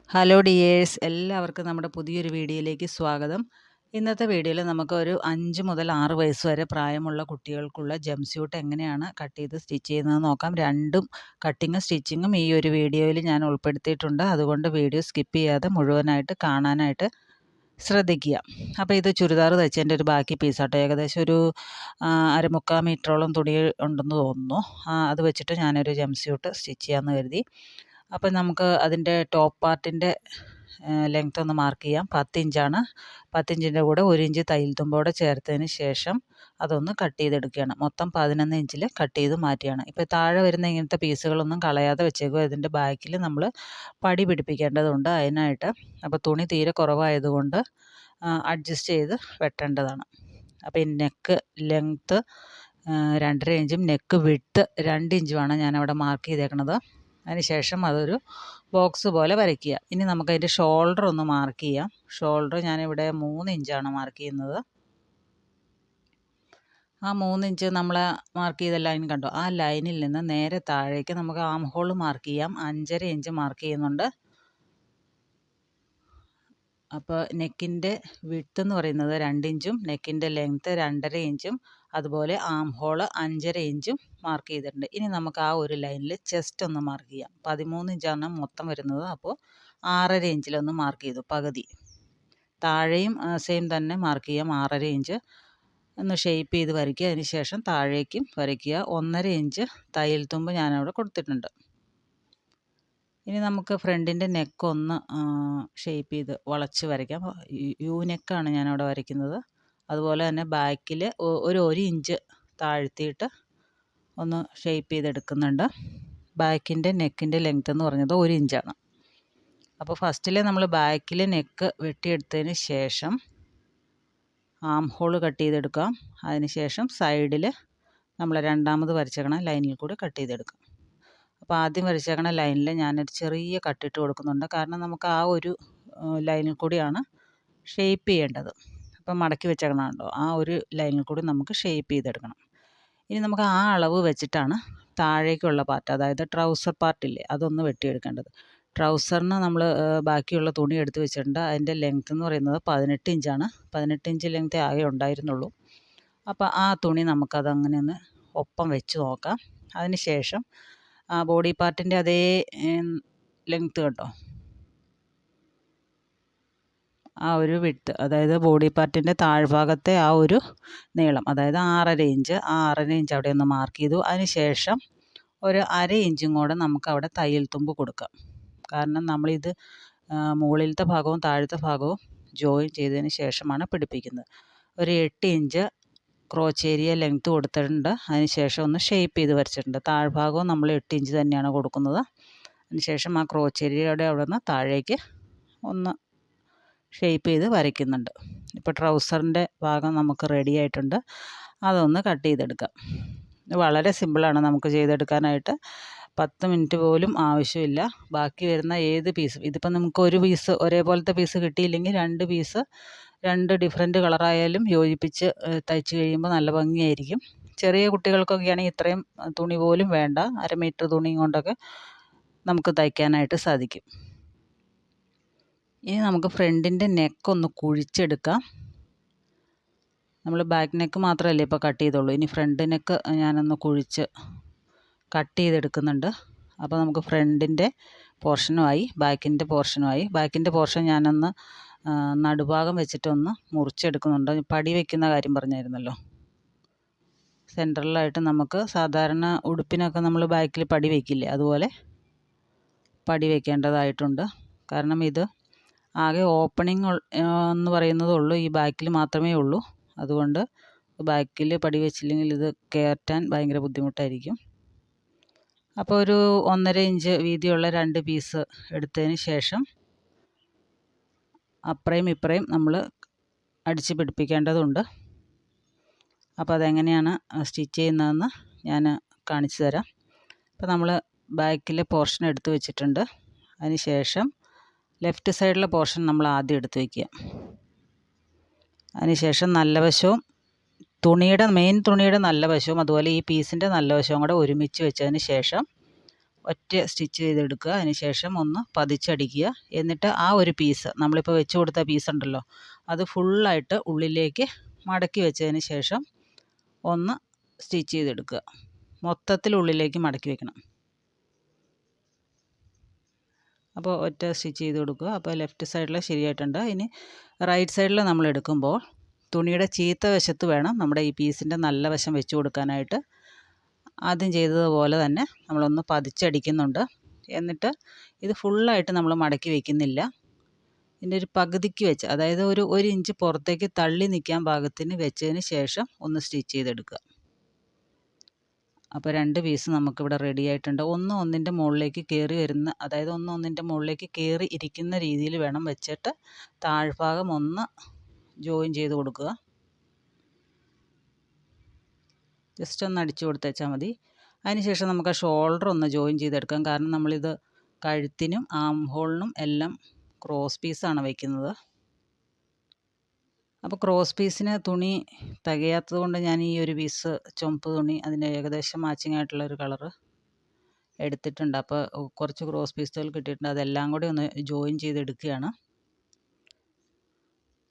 Hello dears, എല്ലാവർക്കും നമ്മുടെ പുതിയൊരു വീഡിയോയിലേക്ക് സ്വാഗതം. ഇന്നത്തെ വീഡിയോയിൽ നമുക്കൊരു 5 മുതൽ 6 വയസ്സ് വരെ പ്രായമുള്ള കുട്ടികൾക്കുള്ള ജംപ് സ്യൂട്ട് എങ്ങനെയാണ് കട്ട് ചെയ്ത് സ്റ്റിച്ച് ചെയ്യുന്നതെന്ന് നോക്കാം. രണ്ടും കട്ടിങ്ങും സ്റ്റിച്ചിങ്ങും ഈ ഒരു വീഡിയോയിൽ ഞാൻ ഉൾപ്പെടുത്തിയിട്ടുണ്ട്. അതുകൊണ്ട് വീഡിയോ സ്കിപ്പ് ചെയ്യാതെ മുഴുവനായിട്ട് കാണാനായിട്ട് ശ്രദ്ധിക്കുക. അപ്പോൾ ഇത് ചുരിദാർ തയ്ച്ചതിൻ്റെ ഒരു ബാക്കി പീസാട്ടോ. ഏകദേശം ഒരു 1/4 മീറ്ററോളം തുണി ഉണ്ടെന്ന് തോന്നുന്നു. അത് വെച്ചിട്ട് ഞാനൊരു ജംപ് സ്യൂട്ട് സ്റ്റിച്ച് ചെയ്യാമെന്ന് കരുതി. അപ്പം നമുക്ക് അതിൻ്റെ ടോപ്പ് പാർട്ടിൻ്റെ ലെങ്ത്ത് ഒന്ന് മാർക്ക് ചെയ്യാം. 10 ഇഞ്ചാണ്. 10 ഇഞ്ചിൻ്റെ കൂടെ 1 ഇഞ്ച് തയ്യൽ തുമ്പോടെ ചേർത്തതിന് ശേഷം അതൊന്ന് കട്ട് ചെയ്തെടുക്കുകയാണ്. മൊത്തം 11 ഇഞ്ചിൽ കട്ട് ചെയ്ത് മാറ്റുകയാണ്. ഇപ്പോൾ താഴെ വരുന്ന ഇങ്ങനത്തെ പീസുകളൊന്നും കളയാതെ വെച്ചേക്കുക. ഇതിൻ്റെ ബാക്കിൽ നമ്മൾ പടി പിടിപ്പിക്കേണ്ടതുണ്ട് അതിനായിട്ട്. അപ്പോൾ തുണി തീരെ കുറവായതുകൊണ്ട് അഡ്ജസ്റ്റ് ചെയ്ത് വെട്ടേണ്ടതാണ്. അപ്പോൾ ഈ നെക്ക് ലെങ്ത്ത് 2.5 ഇഞ്ചും നെക്ക് വിഡ്ത്ത് 2 ഇഞ്ചുമാണ് ഞാനവിടെ മാർക്ക് ചെയ്തേക്കണത്. അതിനുശേഷം അതൊരു ബോക്സ് പോലെ വരയ്ക്കുക. ഇനി നമുക്കതിൻ്റെ ഷോൾഡർ ഒന്ന് മാർക്ക് ചെയ്യാം. ഷോൾഡർ ഞാനിവിടെ 3 ഇഞ്ചാണ് മാർക്ക് ചെയ്യുന്നത്. ആ 3 ഇഞ്ച് നമ്മൾ മാർക്ക് ചെയ്ത ലൈൻ കണ്ടോ? ആ ലൈനിൽ നിന്ന് നേരെ താഴേക്ക് നമുക്ക് ആം ഹോൾ മാർക്ക് ചെയ്യാം. 5.5 ഇഞ്ച് മാർക്ക് ചെയ്യുന്നുണ്ട്. അപ്പോൾ നെക്കിൻ്റെ വിഡ്ത്ത് എന്ന് പറയുന്നത് 2 ഇഞ്ചും നെക്കിൻ്റെ ലെങ്ത്ത് 2.5 ഇഞ്ചും അതുപോലെ ആം ഹോൾ 5.5 ഇഞ്ചും മാർക്ക് ചെയ്തിട്ടുണ്ട്. ഇനി നമുക്ക് ആ ഒരു ലൈനിൽ ചെസ്റ്റ് ഒന്ന് മാർക്ക് ചെയ്യാം. 13 ഇഞ്ചാണ് മൊത്തം വരുന്നത്. അപ്പോൾ 6.5 ഇഞ്ചിലൊന്ന് മാർക്ക് ചെയ്തു പകുതി. താഴെയും സെയിം തന്നെ മാർക്ക് ചെയ്യാം. 6.5 ഇഞ്ച് ഒന്ന് ഷേപ്പ് ചെയ്ത് വരയ്ക്കുക. അതിന് ശേഷം താഴേക്കും വരയ്ക്കുക. 1.5 ഇഞ്ച് തയ്യൽ തുമ്പ് ഞാനവിടെ കൊടുത്തിട്ടുണ്ട്. ഇനി നമുക്ക് ഫ്രണ്ടിൻ്റെ നെക്കൊന്ന് ഷേപ്പ് ചെയ്ത് വളച്ച് വരയ്ക്കാം. യു നെക്കാണ് ഞാനവിടെ വരയ്ക്കുന്നത്. അതുപോലെ തന്നെ ബാക്കിൽ ഒരു ഇഞ്ച് താഴ്ത്തിയിട്ട് ഒന്ന് ഷേപ്പ് ചെയ്തെടുക്കുന്നുണ്ട്. ബാക്കിൻ്റെ നെക്കിൻ്റെ ലെങ്ത്ത് എന്ന് പറഞ്ഞത് 1 ഇഞ്ചാണ്. അപ്പോൾ ഫസ്റ്റിൽ നമ്മൾ ബാക്കിൽ നെക്ക് വെട്ടിയെടുത്തതിന് ശേഷം ആം ഹോൾ കട്ട് ചെയ്തെടുക്കാം. അതിന് ശേഷം സൈഡിൽ നമ്മൾ രണ്ടാമത് വരച്ചേക്കണ ലൈനിൽ കൂടി കട്ട് ചെയ്തെടുക്കാം. അപ്പോൾ ആദ്യം വരച്ചേക്കണ ലൈനിൽ ഞാനൊരു ചെറിയ കട്ടിട്ട് കൊടുക്കുന്നുണ്ട്. കാരണം നമുക്ക് ആ ഒരു ലൈനിൽ കൂടിയാണ് ഷേപ്പ് ചെയ്യേണ്ടത്. അപ്പം മടക്കി വെച്ചേക്കണുണ്ടോ, ആ ഒരു ലൈനിൽ കൂടി നമുക്ക് ഷേപ്പ് ചെയ്തെടുക്കണം. ഇനി നമുക്ക് ആ അളവ് വെച്ചിട്ടാണ് താഴേക്കുള്ള പാർട്ട്, അതായത് ട്രൗസർ പാർട്ടില്ലേ, അതൊന്ന് വെട്ടിയെടുക്കേണ്ടത്. ട്രൗസറിന് നമ്മൾ ബാക്കിയുള്ള തുണി എടുത്ത് വെച്ചിട്ടുണ്ട്. അതിൻ്റെ ലെങ്ത്ത് എന്ന് പറയുന്നത് 18 ഇഞ്ചാണ്. 18 ഇഞ്ച് ലെങ്ത്തേ ആകെ ഉണ്ടായിരുന്നുള്ളൂ. അപ്പോൾ ആ തുണി നമുക്കതങ്ങനെ ഒന്ന് ഒപ്പം വെച്ച് നോക്കാം. അതിന് ശേഷം ബോഡി പാർട്ടിൻ്റെ അതേ ലെങ്ത്ത് കേട്ടോ, ആ ഒരു വിഡ്ത്ത്, അതായത് ബോഡി പാർട്ടിൻ്റെ താഴ്ഭാഗത്തെ ആ ഒരു നീളം, അതായത് 6.5 ഇഞ്ച്. ആ 6.5 ഇഞ്ച് അവിടെ ഒന്ന് മാർക്ക് ചെയ്തു. അതിന് ശേഷം ഒരു 1/2 ഇഞ്ചും കൂടെ നമുക്കവിടെ തയ്യൽ തുമ്പ് കൊടുക്കാം. കാരണം നമ്മളിത് മുകളിലത്തെ ഭാഗവും താഴത്തെ ഭാഗവും ജോയിൻ ചെയ്തതിന് ശേഷമാണ് പിടിപ്പിക്കുന്നത്. ഒരു 8 ഇഞ്ച് ക്രോച്ച് ഏരിയ ലെങ്ത്ത് കൊടുത്തിട്ടുണ്ട്. അതിന് ശേഷം ഒന്ന് ഷേപ്പ് ചെയ്ത് വരച്ചിട്ടുണ്ട്. താഴ്ഭാഗവും നമ്മൾ 8 ഇഞ്ച് തന്നെയാണ് കൊടുക്കുന്നത്. അതിന് ശേഷം ആ ക്രോച്ച് ഏരിയയുടെ അവിടെ നിന്ന് താഴേക്ക് ഒന്ന് ഷേപ്പ് ചെയ്ത് വരയ്ക്കുന്നുണ്ട്. ഇപ്പോൾ ട്രൗസറിൻ്റെ ഭാഗം നമുക്ക് റെഡി ആയിട്ടുണ്ട്. അതൊന്ന് കട്ട് ചെയ്തെടുക്കാം. വളരെ സിമ്പിളാണ് നമുക്ക് ചെയ്തെടുക്കാനായിട്ട്. 10 മിനിറ്റ് പോലും ആവശ്യമില്ല. ബാക്കി വരുന്ന ഏത് പീസും, ഇതിപ്പോൾ നമുക്ക് ഒരു പീസ് ഒരേപോലത്തെ പീസ് കിട്ടിയില്ലെങ്കിൽ 2 പീസ് 2 ഡിഫറെൻറ്റ് കളറായാലും യോജിപ്പിച്ച് തയ്ച്ച് കഴിയുമ്പോൾ നല്ല ഭംഗിയായിരിക്കും. ചെറിയ കുട്ടികൾക്കൊക്കെയാണെങ്കിൽ ഇത്രയും തുണി പോലും വേണ്ട. 1/2 മീറ്റർ തുണിയും കൊണ്ടൊക്കെ നമുക്ക് തയ്ക്കാനായിട്ട് സാധിക്കും. ഇനി നമുക്ക് ഫ്രണ്ടിൻ്റെ നെക്കൊന്ന് കുഴിച്ചെടുക്കാം. നമ്മൾ ബാക്ക് നെക്ക് മാത്രമല്ലേ ഇപ്പോൾ കട്ട് ചെയ്തുള്ളൂ. ഇനി ഫ്രണ്ട് നെക്ക് ഞാനൊന്ന് കുഴിച്ച് കട്ട് ചെയ്തെടുക്കുന്നുണ്ട്. അപ്പോൾ നമുക്ക് ഫ്രണ്ടിൻ്റെ പോർഷനുമായി ബാക്കിൻ്റെ പോർഷനുമായി. ബാക്കിൻ്റെ പോർഷൻ ഞാനൊന്ന് നടുഭാഗം വെച്ചിട്ടൊന്ന് മുറിച്ചെടുക്കുന്നുണ്ട്. പടി വയ്ക്കുന്ന കാര്യം പറഞ്ഞായിരുന്നല്ലോ. സെൻട്രലായിട്ട് നമുക്ക് സാധാരണ ഉടുപ്പിനൊക്കെ നമ്മൾ ബാക്കിൽ പടി വയ്ക്കില്ലേ, അതുപോലെ പടി വയ്ക്കേണ്ടതായിട്ടുണ്ട്. കാരണം ഇത് ആകെ ഓപ്പണിംഗ് എന്ന് പറയുന്നതുള്ളൂ, ഈ ബാക്കിൽ മാത്രമേ ഉള്ളൂ. അതുകൊണ്ട് ബാക്കിൽ പടി വെച്ചില്ലെങ്കിൽ ഇത് കയറ്റാൻ ഭയങ്കര ബുദ്ധിമുട്ടായിരിക്കും. അപ്പോൾ ഒരു 1.5 ഇഞ്ച് വീതിയുള്ള 2 പീസ് എടുത്തതിന് ശേഷം അപ്പുറയും ഇപ്പുറയും നമ്മൾ അടിച്ച് പിടിപ്പിക്കേണ്ടതുണ്ട്. അപ്പോൾ അതെങ്ങനെയാണ് സ്റ്റിച്ച് ചെയ്യുന്നതെന്ന് ഞാൻ കാണിച്ചു തരാം. അപ്പോൾ നമ്മൾ ബാക്കിലെ പോർഷൻ എടുത്ത് വെച്ചിട്ടുണ്ട്. അതിന് ശേഷം ലെഫ്റ്റ് സൈഡിലെ പോർഷൻ നമ്മൾ ആദ്യം എടുത്ത് വയ്ക്കുക. അതിനുശേഷം നല്ല വശവും മെയിൻ തുണിയുടെ നല്ല വശവും അതുപോലെ ഈ പീസിൻ്റെ നല്ല വശവും കൂടെ ഒരുമിച്ച് വെച്ചതിന് ശേഷം ഒറ്റ സ്റ്റിച്ച് ചെയ്തെടുക്കുക. അതിന് ശേഷം ഒന്ന് പതിച്ചടിക്കുക. എന്നിട്ട് ആ ഒരു പീസ് നമ്മളിപ്പോൾ വെച്ച് കൊടുത്ത പീസ് ഉണ്ടല്ലോ, അത് ഫുള്ളായിട്ട് ഉള്ളിലേക്ക് മടക്കി വെച്ചതിന് ശേഷം ഒന്ന് സ്റ്റിച്ച് ചെയ്തെടുക്കുക. മൊത്തത്തിൽ ഉള്ളിലേക്ക് മടക്കി വെക്കണം. അപ്പോൾ ഒറ്റ സ്റ്റിച്ച് ചെയ്ത് കൊടുക്കുക. അപ്പോൾ ലെഫ്റ്റ് സൈഡിൽ ശരിയായിട്ടുണ്ട്. ഇനി റൈറ്റ് സൈഡിൽ നമ്മൾ എടുക്കുമ്പോൾ തുണിയുടെ ചീത്ത വശത്ത് വേണം നമ്മുടെ ഈ പീസിൻ്റെ നല്ല വശം വെച്ച് കൊടുക്കാനായിട്ട്. ആദ്യം ചെയ്തതുപോലെ തന്നെ നമ്മളൊന്ന് പതിച്ചടിക്കുന്നുണ്ട്. എന്നിട്ട് ഇത് ഫുള്ളായിട്ട് നമ്മൾ മടക്കി വയ്ക്കുന്നില്ല. ഇതിൻ്റെ ഒരു പകുതിക്ക് വെച്ച്, അതായത് ഒരു ഇഞ്ച് പുറത്തേക്ക് തള്ളി നിൽക്കാൻ പാകത്തിന് വെച്ചതിന് ശേഷം ഒന്ന് സ്റ്റിച്ച് ചെയ്തെടുക്കുക. അപ്പോൾ 2 പീസ് നമുക്കിവിടെ റെഡി ആയിട്ടുണ്ട്. ഒന്നിൻ്റെ മുകളിലേക്ക് കയറി വരുന്ന, അതായത് ഒന്നിൻ്റെ മുകളിലേക്ക് കയറി ഇരിക്കുന്ന രീതിയിൽ വേണം വെച്ചിട്ട് താഴ്ഭാഗം ഒന്ന് ജോയിൻ ചെയ്ത് കൊടുക്കുക. ജസ്റ്റ് ഒന്ന് അടിച്ചു കൊടുത്തേച്ചാൽ മതി. അതിനുശേഷം നമുക്ക് ആ ഷോൾഡർ ഒന്ന് ജോയിൻ ചെയ്തെടുക്കാം. കാരണം നമ്മളിത് കഴുത്തിനും ആം ഹോളിനും എല്ലാം ക്രോസ് പീസാണ് വയ്ക്കുന്നത്. അപ്പോൾ ക്രോസ് പീസിന് തുണി തികയാത്തത് കൊണ്ട് ഞാൻ ഈ ഒരു പീസ് ചുമപ്പ് തുണി അതിന് ഏകദേശം മാച്ചിങ് ആയിട്ടുള്ളൊരു കളറ് എടുത്തിട്ടുണ്ട്. അപ്പോൾ കുറച്ച് ക്രോസ് പീസുകൾ കിട്ടിയിട്ടുണ്ട്. അതെല്ലാം കൂടി ഒന്ന് ജോയിൻ ചെയ്തെടുക്കുകയാണ്.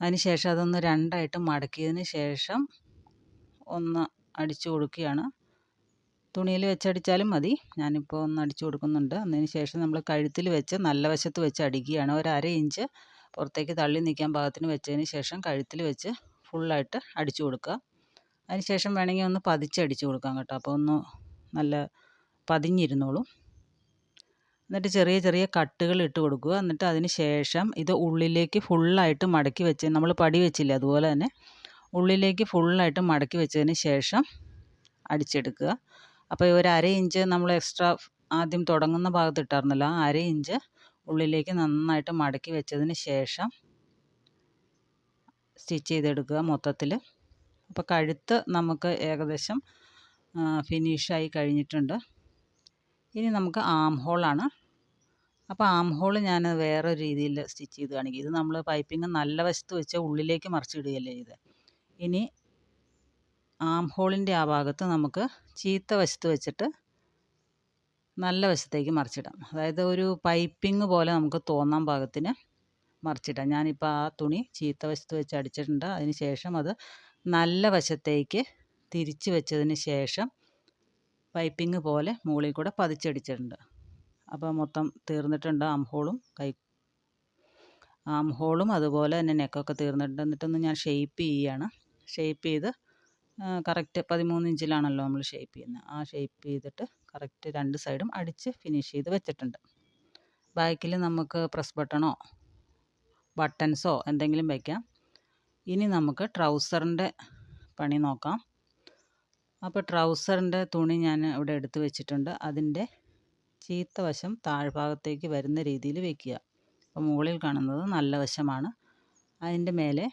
അതിന് ശേഷം അതൊന്ന് രണ്ടായിട്ട് മടക്കിയതിന് ശേഷം ഒന്ന് അടിച്ചു കൊടുക്കുകയാണ്. തുണിയിൽ വെച്ചടിച്ചാലും മതി. ഞാനിപ്പോൾ ഒന്ന് അടിച്ചു കൊടുക്കുന്നുണ്ട്. അതിന് ശേഷം നമ്മൾ കഴുത്തിൽ വെച്ച് നല്ല വശത്ത് വെച്ച് അടിക്കുകയാണ്. ഒരു 1/2 ഇഞ്ച് പുറത്തേക്ക് തള്ളി നിൽക്കാൻ പാകത്തിന് വെച്ചതിന് ശേഷം കഴുത്തിൽ വെച്ച് ഫുള്ളായിട്ട് അടിച്ചു കൊടുക്കുക. അതിന് ശേഷം വേണമെങ്കിൽ ഒന്ന് പതിച്ചടിച്ചു കൊടുക്കാം കേട്ടോ. അപ്പോൾ ഒന്ന് നല്ല പതിഞ്ഞിരുന്നോളും. എന്നിട്ട് ചെറിയ ചെറിയ കട്ടുകൾ ഇട്ട് കൊടുക്കുക. എന്നിട്ട് അതിന് ശേഷം ഇത് ഉള്ളിലേക്ക് ഫുള്ളായിട്ട് മടക്കി വെച്ച്, നമ്മൾ പടി വെച്ചില്ലേ അതുപോലെ തന്നെ ഉള്ളിലേക്ക് ഫുള്ളായിട്ട് മടക്കി വെച്ചതിന് ശേഷം അടിച്ചെടുക്കുക. അപ്പോൾ ഒരു 1/2 ഇഞ്ച് നമ്മൾ എക്സ്ട്രാ ആദ്യം തുടങ്ങുന്ന ഭാഗത്ത് ഇട്ടായിരുന്നല്ലോ, ആ 1/2 ഇഞ്ച് ഉള്ളിലേക്ക് നന്നായിട്ട് മടക്കി വെച്ചതിന് ശേഷം സ്റ്റിച്ച് ചെയ്തെടുക്കുക മൊത്തത്തിൽ. അപ്പോൾ കഴുത്ത് നമുക്ക് ഏകദേശം ഫിനിഷായി കഴിഞ്ഞിട്ടുണ്ട്. ഇനി നമുക്ക് ആം ഹോളാണ്. അപ്പോൾ ആം ഹോൾ ഞാൻ വേറെ രീതിയിൽ സ്റ്റിച്ച് ചെയ്ത് കാണിക്കും. ഇത് നമ്മൾ പൈപ്പിംഗ് നല്ല വശത്ത് വെച്ച് ഉള്ളിലേക്ക് മറിച്ചിടുകയല്ലേ ചെയ്തത്. ഇനി ആം ഹോളിൻ്റെ ആ ഭാഗത്ത് നമുക്ക് ചീത്ത വശത്ത് വെച്ചിട്ട് നല്ല വശത്തേക്ക് മറിച്ചിടാം. അതായത് ഒരു പൈപ്പിംഗ് പോലെ നമുക്ക് തോന്നാൻ പാകത്തിന് മറിച്ചിടാം. ഞാനിപ്പോൾ ആ തുണി ചീത്ത വശത്ത് വെച്ച് അടിച്ചിട്ടുണ്ട്. അതിന് ശേഷം അത് നല്ല വശത്തേക്ക് തിരിച്ച് വെച്ചതിന് ശേഷം പൈപ്പിംഗ് പോലെ മുകളിൽ കൂടെ പതിച്ചടിച്ചിട്ടുണ്ട്. അപ്പോൾ മൊത്തം തീർന്നിട്ടുണ്ട്. ആം ഹോളും അതുപോലെ തന്നെ നെക്കൊക്കെ തീർന്നിട്ടുണ്ട്. എന്നിട്ടൊന്ന് ഞാൻ ഷേപ്പ് ചെയ്യുകയാണ്. ഷേപ്പ് ചെയ്ത് കറക്റ്റ് 13 ഇഞ്ചിലാണല്ലോ നമ്മൾ ഷേപ്പ് ചെയ്യുന്നത്. ആ ഷേപ്പ് ചെയ്തിട്ട് കറക്റ്റ് 2 സൈഡും അടിച്ച് ഫിനിഷ് ചെയ്ത് വെച്ചിട്ടുണ്ട്. ബാക്കിൽ നമുക്ക് പ്രസ് ബട്ടണോ ബട്ടൺസോ എന്തെങ്കിലും വയ്ക്കാം. ഇനി നമുക്ക് ട്രൗസറിൻ്റെ പണി നോക്കാം. അപ്പോൾ ട്രൗസറിൻ്റെ തുണി ഞാൻ ഇവിടെ എടുത്ത് വെച്ചിട്ടുണ്ട്. അതിൻ്റെ ചീത്ത വശം താഴ്ഭാഗത്തേക്ക് വരുന്ന രീതിയിൽ വയ്ക്കുക. അപ്പോൾ മുകളിൽ കാണുന്നത് നല്ല വശമാണ്. അതിൻ്റെ മേലെ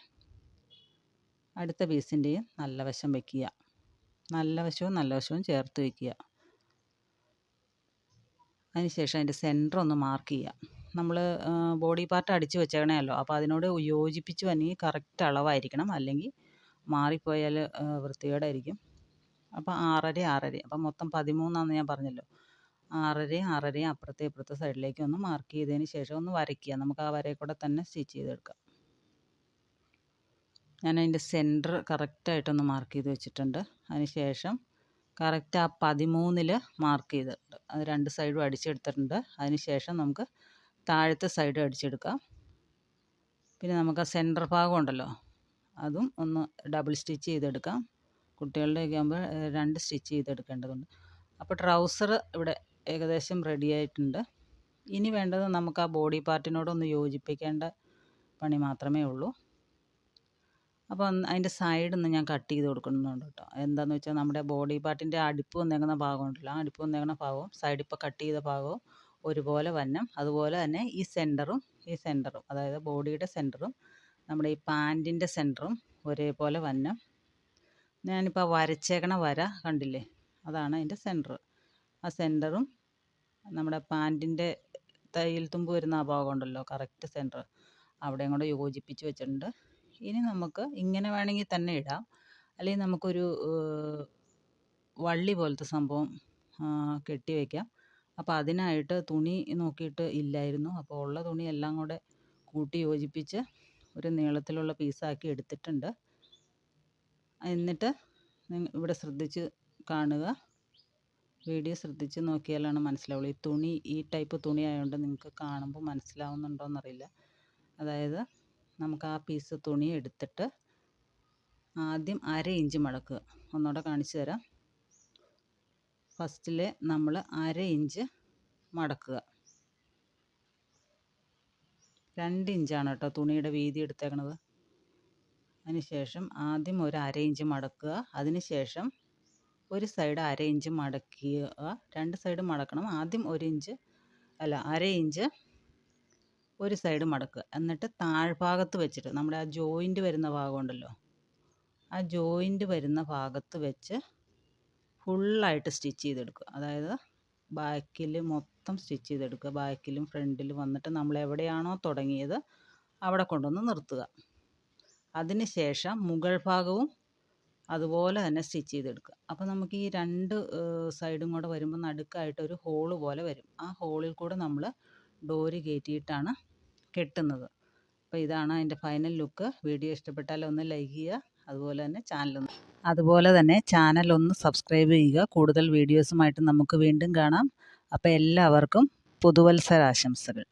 അടുത്ത പീസിൻ്റെയും നല്ല വശം വയ്ക്കുക. നല്ല വശവും ചേർത്ത് വയ്ക്കുക. അതിനുശേഷം അതിൻ്റെ സെൻറ്റർ ഒന്ന് മാർക്ക് ചെയ്യുക. നമ്മൾ ബോഡി പാർട്ട് അടിച്ച് വെച്ചേക്കണമല്ലോ, അപ്പോൾ അതിനോട് യോജിപ്പിച്ച് തന്നെ കറക്റ്റ് അളവായിരിക്കണം. അല്ലെങ്കിൽ മാറിപ്പോയാൽ വൃത്തികേടായിരിക്കും. അപ്പോൾ 6.5 അപ്പം മൊത്തം 13 ഞാൻ പറഞ്ഞല്ലോ. 6.5 അപ്പുറത്തെ സൈഡിലേക്ക് ഒന്ന് മാർക്ക് ചെയ്തതിന് ശേഷം ഒന്ന് വരയ്ക്കുക. നമുക്ക് ആ വരയിൽ കൂടെ തന്നെ സ്റ്റിച്ച് ചെയ്തെടുക്കാം. ഞാൻ അതിൻ്റെ സെൻറ്റർ കറക്റ്റായിട്ടൊന്ന് മാർക്ക് ചെയ്ത് വെച്ചിട്ടുണ്ട്. അതിന് ശേഷം കറക്റ്റ് ആ 13 മാർക്ക് ചെയ്തിട്ടുണ്ട്. അത് 2 സൈഡും അടിച്ചെടുത്തിട്ടുണ്ട്. അതിന് ശേഷം നമുക്ക് താഴത്തെ സൈഡ് അടിച്ചെടുക്കാം. പിന്നെ നമുക്ക് ആ സെൻറ്റർ ഭാഗം ഉണ്ടല്ലോ, അതും ഒന്ന് ഡബിൾ സ്റ്റിച്ച് ചെയ്തെടുക്കാം. കുട്ടികളുടെയൊക്കെ ആകുമ്പോൾ 2 സ്റ്റിച്ച് ചെയ്തെടുക്കേണ്ടതുണ്ട്. അപ്പോൾ ട്രൗസർ ഇവിടെ ഏകദേശം റെഡി ആയിട്ടുണ്ട്. ഇനി വേണ്ടത് നമുക്ക് ആ ബോഡി പാർട്ടിനോടൊന്ന് യോജിപ്പിക്കേണ്ട പണി മാത്രമേ ഉള്ളൂ. അപ്പോൾ അതിൻ്റെ സൈഡൊന്ന് ഞാൻ കട്ട് ചെയ്ത് കൊടുക്കുന്നുണ്ട് കേട്ടോ. എന്താണെന്ന് വെച്ചാൽ നമ്മുടെ ബോഡി പാർട്ടിൻ്റെ അടിപ്പ് വന്നേക്കുന്ന ഭാഗം ഉണ്ടല്ലോ, ആ അടിപ്പ് വന്നേക്കുന്ന ഭാഗവും സൈഡ് ഇപ്പോൾ കട്ട് ചെയ്ത ഭാഗവും ഒരുപോലെ വന്നം. അതുപോലെ തന്നെ ഈ സെൻറ്ററും അതായത് ബോഡിയുടെ സെൻറ്ററും നമ്മുടെ ഈ പാൻറ്റിൻ്റെ സെൻറ്ററും ഒരേപോലെ വന്നം. ഞാനിപ്പോൾ വരച്ചേക്കണ വര കണ്ടില്ലേ, അതാണ് അതിൻ്റെ സെൻറ്റർ. ആ സെൻറ്ററും നമ്മുടെ പാൻറ്റിൻ്റെ തയ്യൽ തുമ്പ് വരുന്ന ആ ഭാഗം ഉണ്ടല്ലോ, കറക്റ്റ് സെൻറ്റർ, അവിടെയും കൂടെ യോജിപ്പിച്ച് വെച്ചിട്ടുണ്ട്. ഇനി നമുക്ക് ഇങ്ങനെ വേണമെങ്കിൽ തന്നെ ഇടാം. അല്ലെങ്കിൽ നമുക്കൊരു വള്ളി പോലത്തെ സംഭവം കെട്ടി വയ്ക്കാം. അപ്പോൾ അതിനായിട്ട് തുണി നോക്കിയിട്ട് ഇല്ലായിരുന്നു. അപ്പോൾ ഉള്ള തുണി എല്ലാം കൂടെ കൂട്ടി യോജിപ്പിച്ച് ഒരു നീളത്തിലുള്ള പീസാക്കി എടുത്തിട്ടുണ്ട്. എന്നിട്ട് ഇവിടെ ശ്രദ്ധിച്ച് കാണുക, വീഡിയോ ശ്രദ്ധിച്ച് നോക്കിയാലാണ് മനസ്സിലാവുള്ളൂ. ഈ തുണി ഈ ടൈപ്പ് തുണി ആയതുകൊണ്ട് നിങ്ങൾക്ക് കാണുമ്പോൾ മനസ്സിലാവുന്നുണ്ടോയെന്നറിയില്ല. അതായത് നമുക്ക് ആ പീസ് തുണി എടുത്തിട്ട് ആദ്യം 1/2 ഇഞ്ച് മടക്കുക. ഒന്നുകൂടെ കാണിച്ചു തരാം. ഫസ്റ്റിൽ നമ്മൾ 1/2 ഇഞ്ച് മടക്കുക. 2 ഇഞ്ചാണ് കേട്ടോ തുണിയുടെ വീതി എടുത്തേക്കണത്. അതിനുശേഷം ആദ്യം ഒരു 1/2 ഇഞ്ച് മടക്കുക. അതിനുശേഷം ഒരു സൈഡ് 1/2 ഇഞ്ച് മടക്കുക. 2 സൈഡ് മടക്കണം. ആദ്യം 1/2 ഇഞ്ച് ഒരു സൈഡ് മടക്കുക. എന്നിട്ട് താഴ്ഭാഗത്ത് വെച്ചിട്ട് നമ്മുടെ ആ ജോയിൻറ്റ് വരുന്ന ഭാഗമുണ്ടല്ലോ, ആ ജോയിൻറ്റ് വരുന്ന ഭാഗത്ത് വെച്ച് ഫുള്ളായിട്ട് സ്റ്റിച്ച് ചെയ്തെടുക്കുക. അതായത് ബാക്കിൽ മൊത്തം സ്റ്റിച്ച് ചെയ്തെടുക്കുക. ബാക്കിലും ഫ്രണ്ടിലും വന്നിട്ട് നമ്മൾ എവിടെയാണോ തുടങ്ങിയത് അവിടെ കൊണ്ടുവന്ന് നിർത്തുക. അതിന് ശേഷം മുകൾ ഭാഗവും അതുപോലെ തന്നെ സ്റ്റിച്ച് ചെയ്തെടുക്കുക. അപ്പോൾ നമുക്ക് ഈ 2 സൈഡും കൂടെ വരുമ്പോൾ നടുക്കായിട്ട് ഒരു ഹോള് പോലെ വരും. ആ ഹോളിൽ കൂടെ നമ്മൾ ഡോരി കയറ്റിയിട്ടാണ് കെട്ടുന്നത്. അപ്പോൾ ഇതാണ് അതിൻ്റെ ഫൈനൽ ലുക്ക്. വീഡിയോ ഇഷ്ടപ്പെട്ടാൽ ഒന്ന് ലൈക്ക് ചെയ്യുക. അതുപോലെ തന്നെ ചാനൽ ഒന്ന് സബ്സ്ക്രൈബ് ചെയ്യുക. കൂടുതൽ വീഡിയോസുമായിട്ട് നമുക്ക് വീണ്ടും കാണാം. അപ്പോൾ എല്ലാവർക്കും പുതുവത്സരാശംസകൾ.